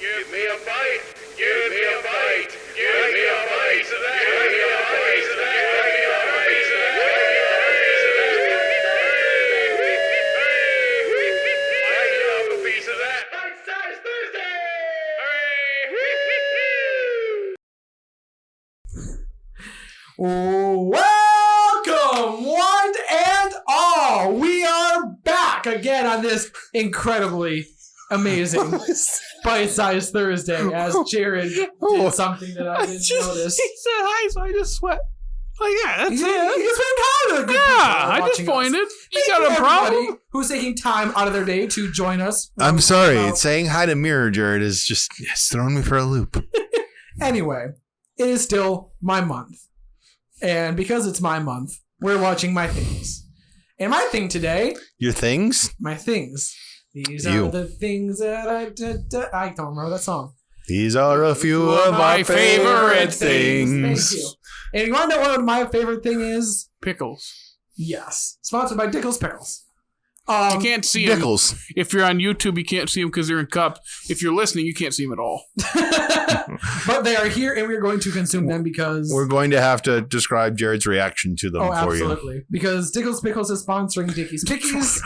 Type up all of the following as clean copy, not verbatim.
Give me a bite. Give me a bite. Give me a bite of that. Give me a bite of that. Give me a bite of that. Give me a piece of that. Bite off a piece of that. Bite-sized Thursday. Welcome, one and all. We are back again on this incredibly amazing Bite-Sized Thursday as Jared did something that I didn't notice. He said hi, so I just sweat. Like, yeah, that's it. He's been kind of good. Yeah, I just pointed. You got a problem? Who's taking time out of their day to join us? I'm sorry. Saying hi to Mirror Jared is just throwing me for a loop. Anyway, it is still my month. And because it's my month, we're watching My Things. And my thing today... Your things? My things. These are the things that I did. I don't remember that song. These are a few of my favorite things. Thank you. And you want to know what my favorite thing is? Pickles. Yes. Sponsored by Dickles Pickles. You can't see them. Dickles. If you're on YouTube, you can't see them because they're in cups. If you're listening, you can't see them at all. But they are here, and we're going to consume them because... We're going to have to describe Jared's reaction to them for absolutely. you. Because Dickles Pickles is sponsoring Dickie's Pickies,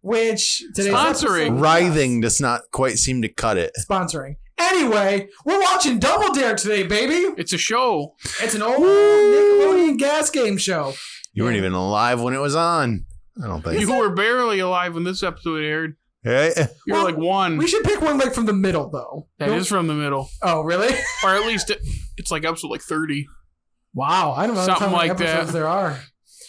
which today's Sponsoring. episode, Writhing does not quite seem to cut it. Sponsoring. Anyway, we're watching Double Dare today, baby. It's a show. It's an old Nickelodeon gas game show. You weren't even alive when it was on. I don't think. You were barely alive when this episode aired. Hey. You were like one. We should pick one like from the middle, though. That is from the middle. Oh, really? Or at least it's like episode like 30. Wow, I don't know Something how many like episodes that. there are.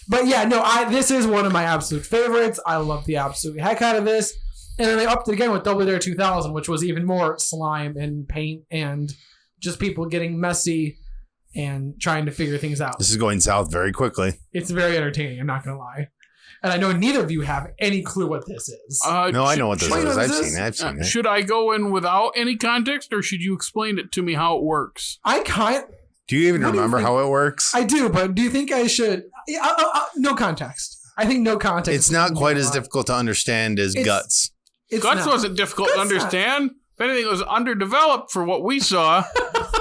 But yeah, no, this is one of my absolute favorites. I love the absolute heck out of this. And then they upped it again with Double Dare 2000, which was even more slime and paint and just people getting messy and trying to figure things out. This is going south very quickly. It's very entertaining, I'm not going to lie. And I know neither of you have any clue what this is. No, I know what this Wait, is. what is I've this? seen it. Should I go in without any context, or should you explain it to me how it works? I can't. Do you even What do you remember think? how it works? I do, but do you think I should? No context. I think no context. It's not quite as difficult to understand as Guts. Guts wasn't difficult to understand. If anything, it was underdeveloped for what we saw.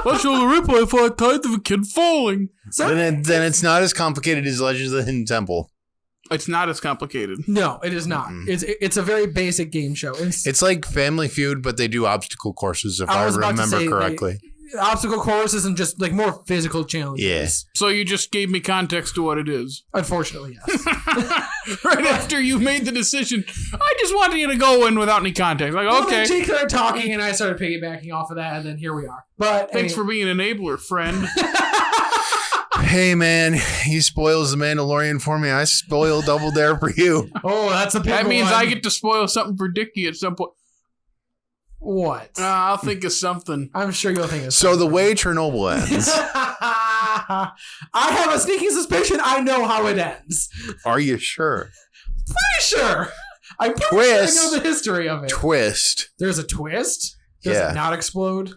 Let's show the replay for a tithe of a kid falling. Then it's not as complicated as Legends of the Hidden Temple. It's not as complicated. No, it is not. It's a very basic game show. It's like Family Feud, but they do obstacle courses, if I remember correctly. Obstacle courses and just like more physical challenges. Yeah. So you just gave me context to what it is. Unfortunately, yes. Right after you made the decision, I just wanted you to go in without any context. Like, Well, okay. then Jake started talking, and I started piggybacking off of that, and then here we are. But Thanks for being an enabler, friend. Hey, man, he spoils the Mandalorian for me. I spoil Double Dare for you. Oh, that's a big That means one. I get to spoil something for Dickey at some point. What? I'll think of something. I'm sure you'll think of So the way Chernobyl ends, I have a sneaking suspicion I know how it ends. are you sure? Pretty sure. I'm pretty Twist. sure I know the history of it. Twist. There's a twist? Does Yeah. it not explode?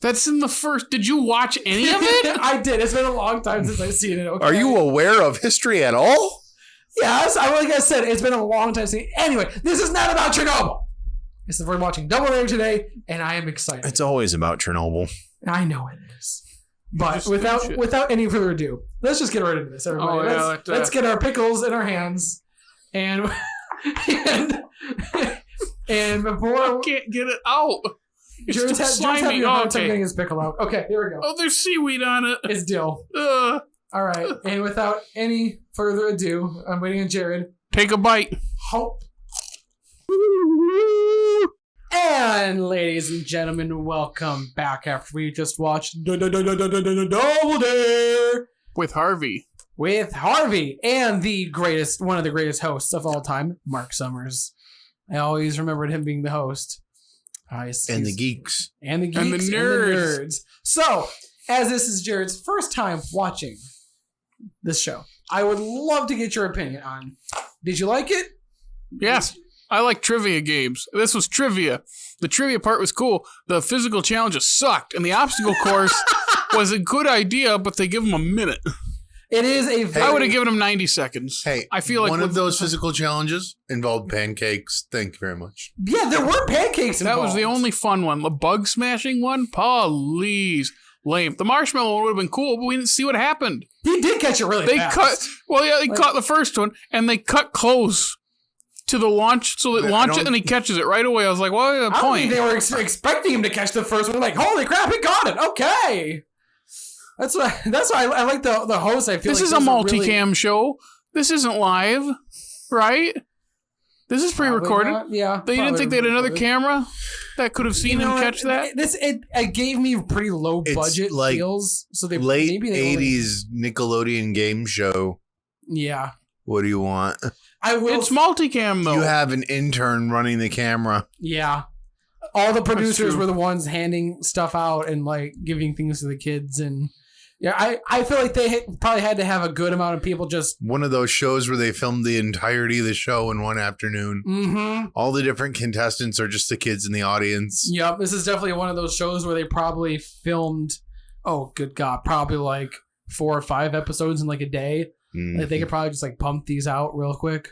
That's in the first. Did you watch any of it? I did. It's been a long time since I've seen it. Okay? Are you aware of history at all? Yes. Like I said, it's been a long time since. Anyway, this is not about Chernobyl. This is we're watching Double Dare today, and I am excited. It's always about Chernobyl. I know it is. But Just finish it. without any further ado, let's just get right into this, everybody. Oh, yeah, let's get our pickles in our hands, and and before I can't get it out. It's Jared's too having slimy. a hard time Okay. getting his pickle out. Okay, here we go. Oh, there's seaweed on it. It's dill. Ugh. All right, and without any further ado, I'm waiting on Jared. Take a bite. Hope. And ladies and gentlemen, welcome back after we just watched Double Dare With Harvey. with Harvey and one of the greatest hosts of all time, Mark Summers. I always remembered him being the host. And the geeks. And the geeks. And the nerds. So, as this is Jared's first time watching this show, I would love to get your opinion on, did you like it? Yes. I like trivia games. This was trivia. The trivia part was cool. The physical challenges sucked. And the obstacle course was a good idea, but they give them a minute. It is a very... I would have given him 90 seconds. Hey, I feel like one of those physical challenges involved pancakes. Thank you very much. Yeah, there were pancakes that involved. was the only fun one. The bug smashing one? Please. Lame. The marshmallow one would have been cool, but we didn't see what happened. He did catch it really fast. They caught the first one, and they cut close to the launch, so they launch it, and he catches it right away. I was like, what is the I don't point? think they were expecting him to catch the first one. Like, holy crap, he got it. Okay. That's why I like the host. I feel this like is a multicam show. This isn't live, right? This is pre-recorded. Yeah. They didn't think they had another camera that could have seen him catch that? It gave me pretty low budget like feels. So they late maybe they 80s Nickelodeon game show. Yeah. What do you want? It's multicam though. You have an intern running the camera. Yeah. All the producers were the ones handing stuff out and like giving things to the kids, and yeah, I feel like they probably had to have a good amount of people just... One of those shows where they filmed the entirety of the show in one afternoon. Mm-hmm. All the different contestants are just the kids in the audience. Yep, this is definitely one of those shows where they probably filmed, oh good God, probably like 4 or 5 episodes in like a day. Like they could probably just like pump these out real quick.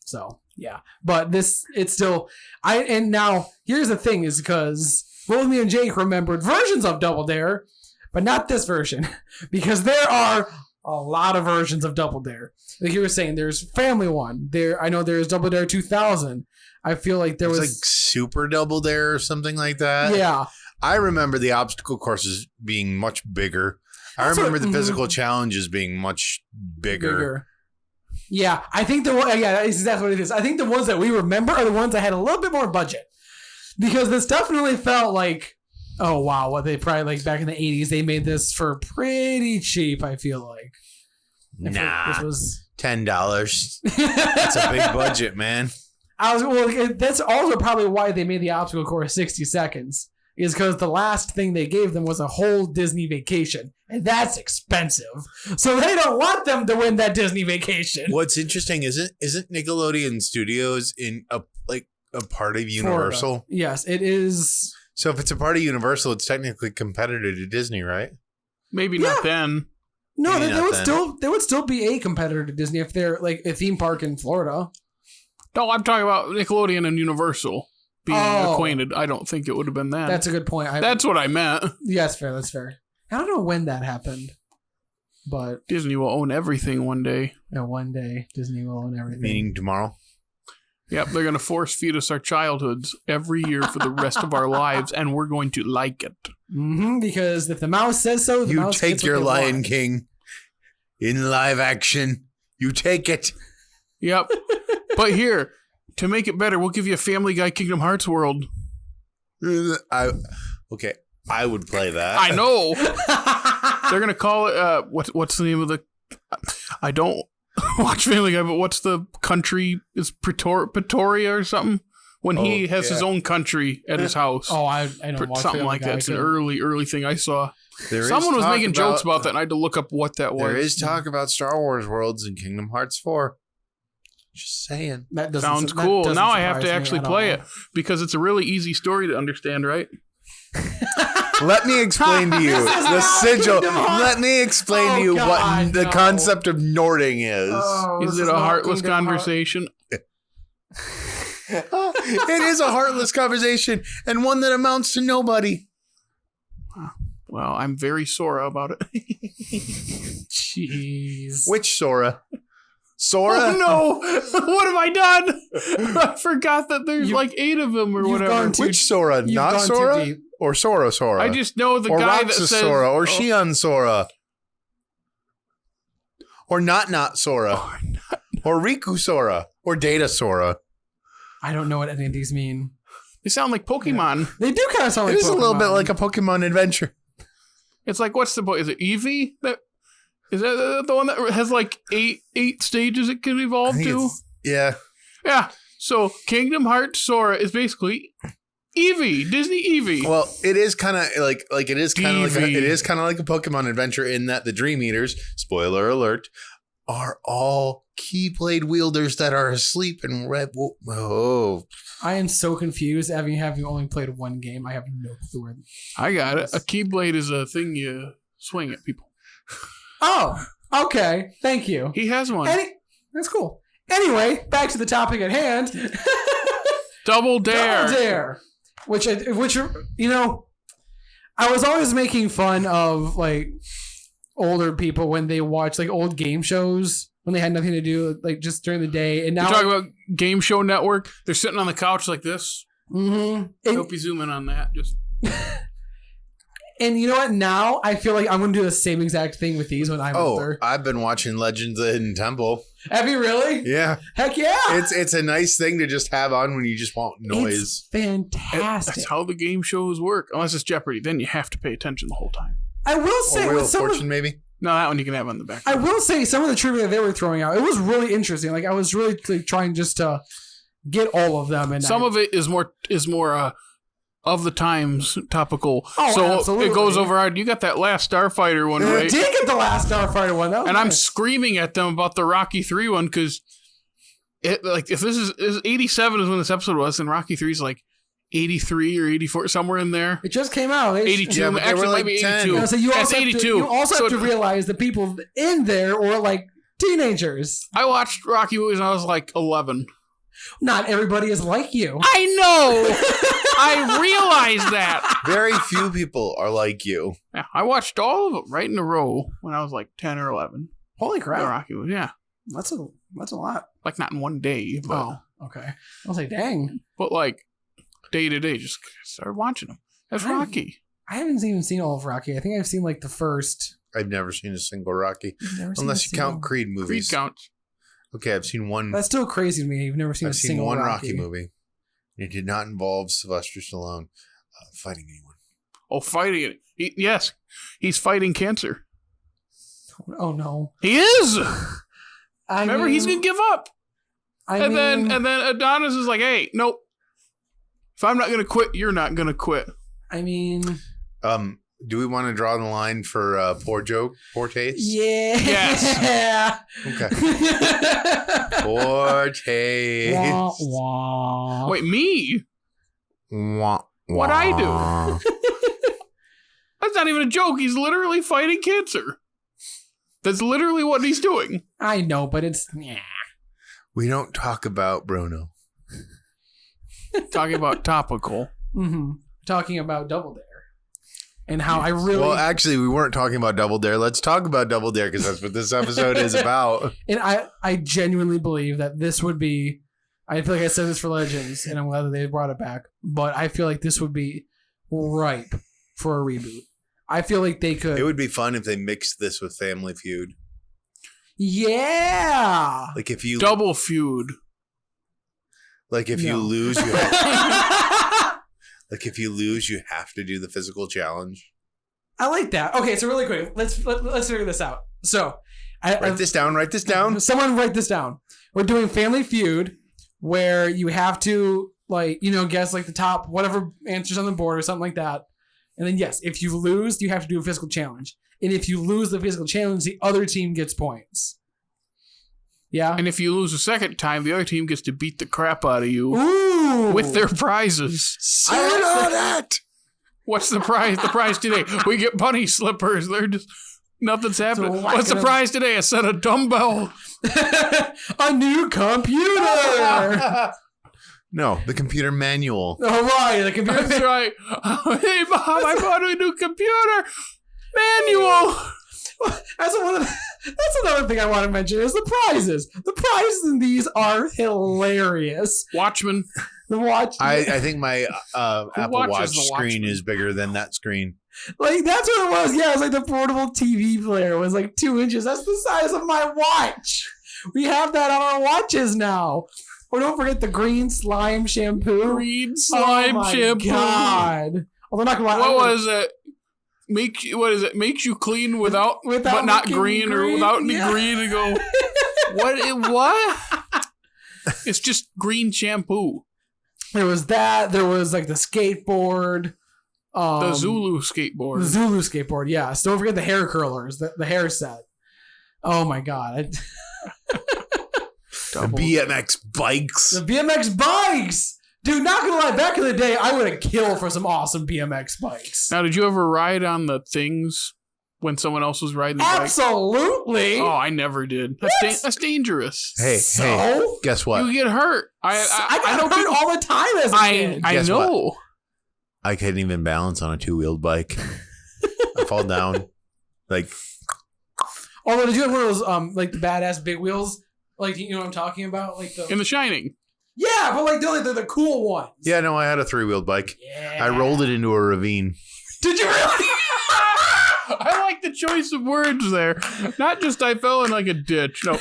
So yeah, but it's still and now here's the thing is because both me and Jake remembered versions of Double Dare, but not this version because there are a lot of versions of Double Dare. Like you were saying, there's Family One. I know there's Double Dare 2000. I feel like there was like Super Double Dare or something like that. Yeah, I remember the obstacle courses being much bigger. I remember the physical challenges being much bigger. Yeah, I think that's exactly what it is. I think the ones that we remember are the ones that had a little bit more budget. Because this definitely felt like, oh wow, what they probably like back in the 80s, they made this for pretty cheap, I feel like. Nah, this was $10. That's a big budget, man. That's also probably why they made the obstacle course 60 seconds. Is because the last thing they gave them was a whole Disney vacation. And that's expensive. So they don't want them to win that Disney vacation. What's interesting isn't Nickelodeon Studios in a part of Universal? Florida. Yes, it is. So if it's a part of Universal, it's technically competitor to Disney, right? Maybe not then. No, they would still be a competitor to Disney if they're like a theme park in Florida. No, I'm talking about Nickelodeon and Universal being acquainted. I don't think it would have been that. That's a good point. That's what I meant. Yeah, that's fair. I don't know when that happened, but Disney will own everything one day. Yeah, one day Disney will own everything. Meaning tomorrow. Yep, they're going to force feed us our childhoods every year for the rest of our lives, and we're going to like it. Mm-hmm, because if the mouse says so, the mouse take gets your what they Lion want. King in live action. You take it. Yep. But here, to make it better, we'll give you a Family Guy Kingdom Hearts world. I would play that. I know. They're going to call it, what's the name of the... I don't watch Family Guy, but what's the country? Is Pretoria or something? When he has his own country at his house. Oh, I don't watch something Family like Guy. that. It's an early thing I saw. Someone was making jokes about that, and I had to look up what that was. There is talk about Star Wars worlds in Kingdom Hearts 4. Just saying. Sounds cool. Now I have to actually play it because it's a really easy story to understand, right? Let me explain to you the sigil. Let me explain to you what the concept of Nording is. Is it a heartless conversation? It is a heartless conversation and one that amounts to nobody. Well, I'm very Sora about it. Jeez. Which Sora? Sora? Oh no! What have I done? I forgot that there's like 8 of them or whatever. Which Sora? Not Sora? Or Sora? I just know the or guy Roxas that says Sora or Shion Sora. Or not Sora. Or Riku Sora. Or Data Sora. I don't know what any of these mean. They sound like Pokemon. Yeah. They do kind of sound like Pokemon. It is a little bit like a Pokemon adventure. It's like, what's the... Is it Eevee? Is that the one that has like 8 stages it can evolve to? Yeah. Yeah. So Kingdom Hearts Sora is basically Eevee, Disney Eevee. Well, it is kind of like it is kind of like a Pokemon adventure in that the Dream Eaters, spoiler alert, are all Keyblade wielders that are asleep and red. Oh, I am so confused. Having only played one game, I have no clue where. I got it. A Keyblade is a thing you swing at people. Oh, Okay, thank you. He has one. That's cool. Anyway, back to the topic at hand. Double Dare. Double Dare. Which you know, I was always making fun of like older people when they watch like old game shows when they had nothing to do like just during the day. And now you talk about Game Show Network. They're sitting on the couch like this. Mm-hmm. I hope you zoom in on that. Just. And you know what? Now I feel like I'm going to do the same exact thing with these when I'm older. I've been watching Legends of the Hidden Temple. Have you really? Yeah. Heck yeah. It's a nice thing to just have on when you just want noise. It's fantastic. That's how the game shows work. Unless it's Jeopardy, then you have to pay attention the whole time. I will say, Wheel of Fortune, maybe. No, that one you can have on the back. I will say some of the trivia they were throwing out, it was really interesting. Like I was really like, trying just to get all of them, and some of it is more of the times topical. Oh, so absolutely. It goes over. You got that Last Starfighter one, right? I did get the Last Starfighter one, and I'm screaming at them about the Rocky 3 one because if this is 87 is when this episode was, and Rocky 3 is like 83 or 84, somewhere in there. It just came out. 82. Yeah, actually, like maybe 10. 82. No, so you That's also 82. You also have to realize the people in there were like teenagers. I watched Rocky movies when I was like 11. Not everybody is like you. I know. I realize that. Very few people are like you. Yeah, I watched all of them right in a row when I was like 10 or 11. Holy The crap. Rocky movies, yeah. That's a lot. Like not in one day, but okay. I was like, dang. but like day to day, just started watching them. That's Rocky. I haven't even seen all of Rocky. I think I've seen like the first. I've never seen a single Rocky. Never seen Unless a you count single- Creed Creed movies. counts. Okay, I've seen one. That's still crazy to me. You've never seen I've a seen single one Rocky movie. It did not involve Sylvester Stallone fighting anyone. Oh, fighting it. Yes, he's fighting cancer. Oh no. He is. Remember, He's gonna give up. And then Adonis is like, "Hey, nope. If I'm not gonna quit, you're not gonna quit." I mean, Do we want to draw the line for poor taste? yeah. Yes. Okay. Poor taste. Wah, wah. Wait, me? Wah, What'd I do? wah. That's not even a joke. He's literally fighting cancer. That's literally what he's doing. I know, but it's yeah. We don't talk about Bruno. Talking about topical. Mm-hmm. Talking about Double Dare and how I really Well, actually, we weren't talking about Double Dare. Let's talk about Double Dare because that's what this episode is about. and I genuinely believe that this would be. I feel like I said this for Legends, and I'm glad that they brought it back. But I feel like this would be ripe for a reboot. I feel like they could. It would be fun if they mixed this with Family Feud. Yeah. Like if you Double feud. Like if you No. lose, you have, like if you lose, you have to do the physical challenge. I like that. Okay, so really quick, let's figure this out. So, Write this down. Someone write this down. We're doing Family Feud, where you have to guess like the top whatever answers on the board or something like that. And then yes, if you lose, you have to do a physical challenge. And if you lose the physical challenge, the other team gets points. Yeah. And if you lose a second time, the other team gets to beat the crap out of you Ooh. with their prizes. Sit on it. What's the prize? The prize today? We get bunny slippers. They're just nothing's happening. So What's the prize today? A set of dumbbell. A new computer. No, the computer manual. All right, the computer. That's right. Hey, Mom, I bought a new computer manual. That's another thing I want to mention is the prizes. The prizes in these are hilarious. Watchmen. The watch, I think my Apple watches Watch the screen Watchmen? is bigger than that screen. like that's what it was. Yeah, it was like the portable TV player was like 2 inches. That's the size of my watch. We have that on our watches now. Oh, don't forget the green slime shampoo. Green slime oh my shampoo. God. Well, they're not gonna lie. What was it? Makes you clean without but not making green, or without any yeah. green and go what? It's just green shampoo. There was that. There was like the skateboard. The Zulu skateboard. The Zulu skateboard, yeah. So don't forget the hair curlers, the hair set. Oh my God. The BMX bikes. The BMX bikes! Dude, not gonna lie, back in the day, I would have killed for some awesome BMX bikes. Now, did you ever ride on the things? when someone else was riding the bike? Absolutely. Oh, I never did. That's dangerous. Hey, guess what? You get hurt. I got hurt all the time as a kid. I Guess know. I couldn't even balance on a 2-wheeled bike. I fall down. Like, although did you have one of those like the badass big wheels? Like, you know what I'm talking about? Like In The Shining. Yeah, but like they're the cool ones. yeah, no, I had a 3-wheeled bike. Yeah. I rolled it into a ravine. Did you really? I like the choice of words there. Not just I fell in like a ditch. No,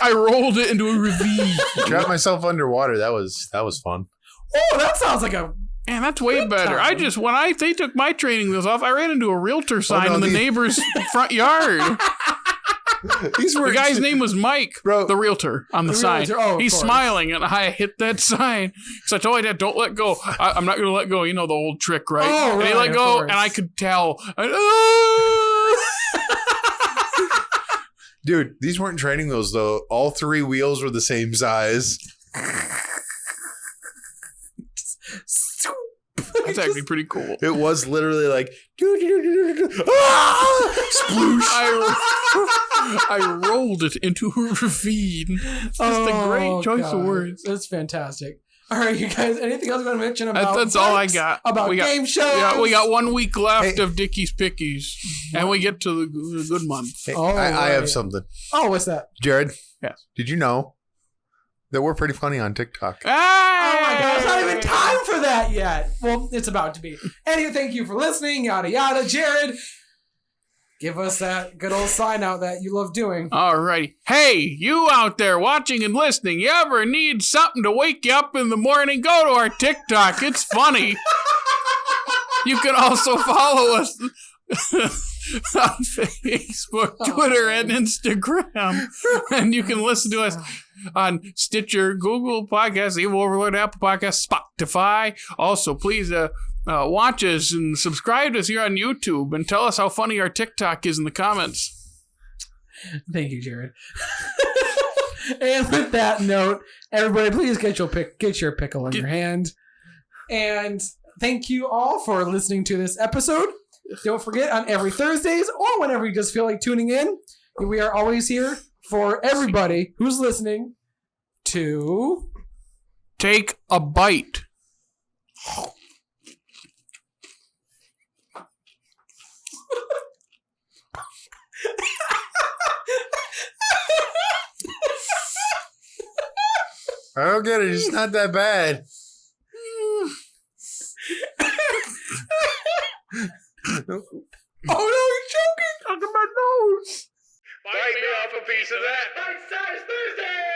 I rolled it into a ravine. Trapped myself underwater. That was fun. Oh, that sounds like a... Man, that's way better. time. They took my training wheels off, I ran into a realtor sign in the neighbor's front yard. The guy's name was Mike, Bro, the realtor on the sign. He's smiling, and I hit that sign because I told my dad, "Don't let go. I'm not going to let go." You know the old trick, right? Oh, and he right, let go, course. and I could tell. Dude, these weren't training wheels though. All 3 wheels were the same size. That's actually pretty cool. It was literally like sploosh. I rolled it into a ravine. It's a great choice of words. That's fantastic. All right, you guys. Anything else you want to mention about? That's all I got. About game shows. Yeah, we got 1 week left of Dickie's Pickies, and we get to the good month. Hey, Oh, I have right. something. Oh, what's that? Jared. Yes. Did you know that we're pretty funny on TikTok? Oh my God, it's not even time for that yet. Well, it's about to be. Anyway, thank you for listening. Yada yada. Jared, give us that good old sign out that you love doing. Alrighty. Hey, you out there watching and listening, you ever need something to wake you up in the morning? Go to our TikTok. It's funny. You can also follow us on Facebook, Twitter, and Instagram. And you can listen to us on Stitcher, Google Podcasts, Evil Overlord, Apple Podcasts, Spotify. Also, please watch us and subscribe to us here on YouTube and tell us how funny our TikTok is in the comments. Thank you, Jared. And with that note, everybody, please get your pickle in your hand. And thank you all for listening to this episode. Don't forget, on every Thursdays or whenever you just feel like tuning in, we are always here for everybody who's listening to take a bite. I don't get it. It's not that bad. Oh no, he's choking! Talking about nose. Bite me off a piece of that. Bite-sized Thursday!